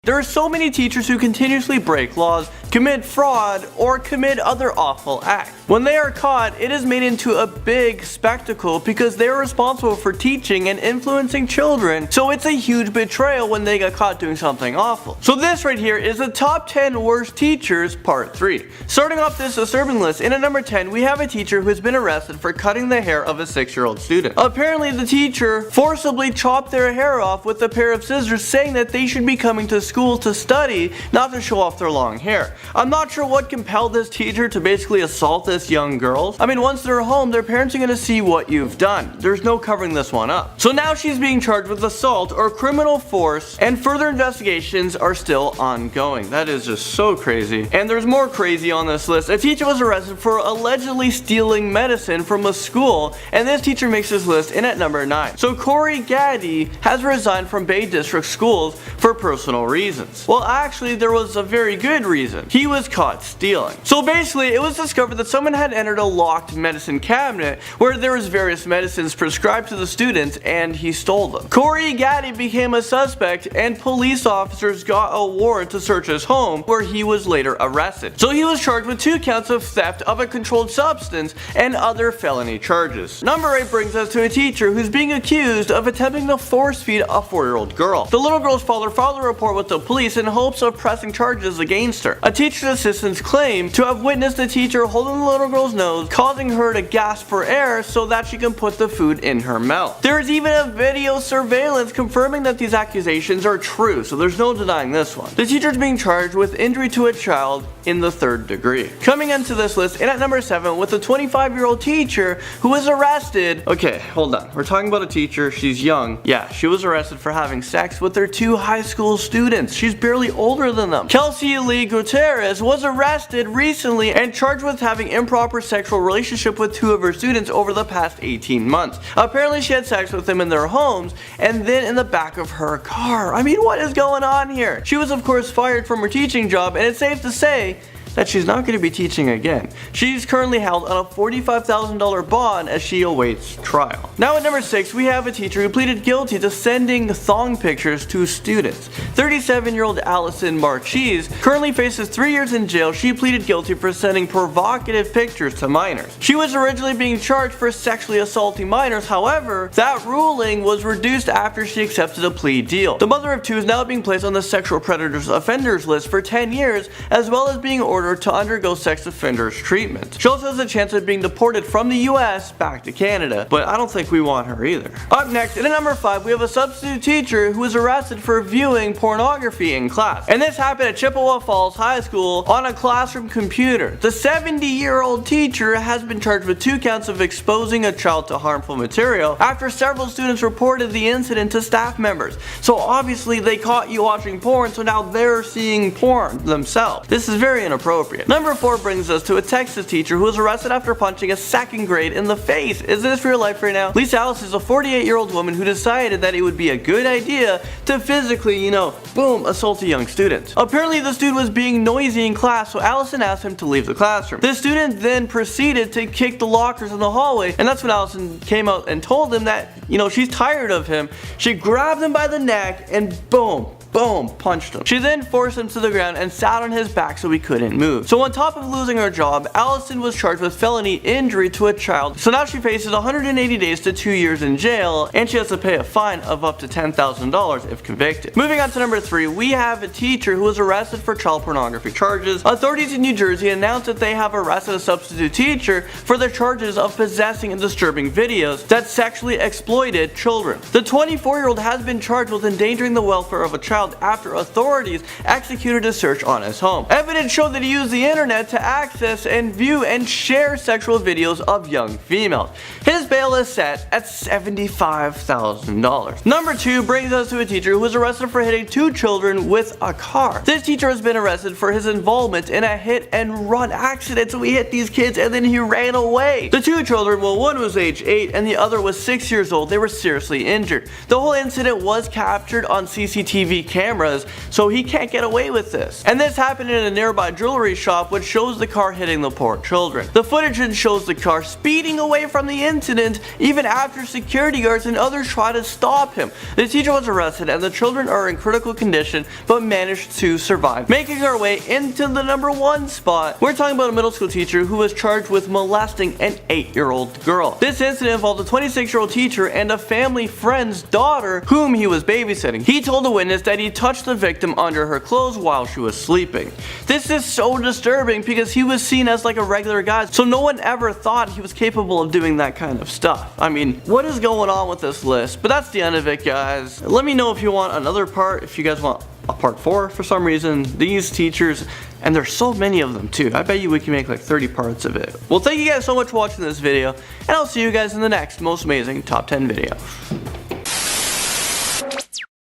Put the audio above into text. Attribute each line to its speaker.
Speaker 1: There are so many teachers who continuously break laws, commit fraud, or commit other awful acts. When they are caught, it is made into a big spectacle because they are responsible for teaching and influencing children, so it's a huge betrayal when they get caught doing something awful. So this right here is the top 10 worst teachers part 3. Starting off this disturbing list, in at number 10 we have a teacher who has been arrested for cutting the hair of a 6-year-old student. Apparently the teacher forcibly chopped their hair off with a pair of scissors, saying that they should be coming to school to study, not to show off their long hair. I'm not sure what compelled this teacher to basically assault this young girl. I mean, once they're home, their parents are going to see what you've done. There's no covering this one up. So now she's being charged with assault or criminal force, and further investigations are still ongoing. That is just so crazy. And there's more crazy on this list. A teacher was arrested for allegedly stealing medicine from a school, and this teacher makes this list in at number 9. So Corey Gaddy has resigned from Bay District Schools for personal reasons. Well, actually, there was a very good reason. He was caught stealing. So basically, it was discovered that someone had entered a locked medicine cabinet where there was various medicines prescribed to the students, and he stole them. Corey Gaddy became a suspect, and police officers got a warrant to search his home, where he was later arrested. So he was charged with 2 counts of theft of a controlled substance and other felony charges. Number 8 brings us to a teacher who's being accused of attempting to force feed a 4-year-old girl. The little girl's father filed a report with the police in hopes of pressing charges against her. A teacher's assistants claim to have witnessed the teacher holding the little girl's nose, causing her to gasp for air so that she can put the food in her mouth. There is even a video surveillance confirming that these accusations are true, so there's no denying this one. The teacher is being charged with injury to a child in the 3rd degree. Coming into this list in at number 7 with a 25-year-old teacher who was arrested. Okay, hold on. We're talking about a teacher. She's young. Yeah, she was arrested for having sex with her 2 high school students. She's barely older than them. Kelsey Lee Gutierrez was arrested recently and charged with having improper sexual relationship with 2 of her students over the past 18 months. Apparently she had sex with them in their homes and then in the back of her car. I mean, what is going on here? She was of course fired from her teaching job, and it's safe to say that she's not going to be teaching again. She's currently held on a $45,000 bond as she awaits trial. Now at number 6, we have a teacher who pleaded guilty to sending thong pictures to students. 37-year-old Allison Marchese currently faces 3 years in jail. She pleaded guilty for sending provocative pictures to minors. She was originally being charged for sexually assaulting minors, however, that ruling was reduced after she accepted a plea deal. The mother of 2 is now being placed on the sexual predators offenders list for 10 years, as well as being ordered to undergo sex offenders treatment. She also has a chance of being deported from the US back to Canada, but I don't think we want her either. Up next, in at number 5, we have a substitute teacher who was arrested for viewing pornography in class. And this happened at Chippewa Falls High School on a classroom computer. The 70-year-old teacher has been charged with 2 counts of exposing a child to harmful material after several students reported the incident to staff members. So obviously they caught you watching porn, so now they're seeing porn themselves. This is very inappropriate. Number 4 brings us to a Texas teacher who was arrested after punching a 2nd grade in the face. Is this real life right now? Lisa Alice is a 48-year-old woman who decided that it would be a good idea to physically, boom, assault a young student. Apparently the student was being noisy in class, so Allison asked him to leave the classroom. The student then proceeded to kick the lockers in the hallway, and that's when Allison came out and told him that, she's tired of him. She grabbed him by the neck and boom, punched him. She then forced him to the ground and sat on his back so he couldn't move. So on top of losing her job, Allison was charged with felony injury to a child. So now she faces 180 days to 2 years in jail, and she has to pay a fine of up to $10,000 if convicted. Moving on to number 3, we have a teacher who was arrested for child pornography charges. Authorities in New Jersey announced that they have arrested a substitute teacher for the charges of possessing and disturbing videos that sexually exploited children. The 24-year-old has been charged with endangering the welfare of a child after authorities executed a search on his home. Evidence showed that he used the internet to access and view and share sexual videos of young females. His bail is set at $75,000. Number 2 brings us to a teacher who was arrested for hitting 2 children with a car. This teacher has been arrested for his involvement in a hit and run accident. So he hit these kids and then he ran away. The 2 children, well, one was age 8 and the other was 6 years old. They were seriously injured. The whole incident was captured on CCTV cameras, so he can't get away with this. And this happened in a nearby jewelry shop, which shows the car hitting the poor children. The footage then shows the car speeding away from the incident even after security guards and others try to stop him. The teacher was arrested and the children are in critical condition but managed to survive. Making our way into the number 1 spot, we're talking about a middle school teacher who was charged with molesting an 8-year-old girl. This incident involved a 26-year-old teacher and a family friend's daughter whom he was babysitting. He told the witness that he touched the victim under her clothes while she was sleeping. This is so disturbing because he was seen as like a regular guy, so no one ever thought he was capable of doing that kind of stuff. I mean, what is going on with this list? But that's the end of it, guys. Let me know if you want another part, if you guys want a part 4 for some reason. These teachers, and there's so many of them too. I bet you we can make like 30 parts of it. Well, thank you guys so much for watching this video, and I'll see you guys in the next most amazing top 10 video.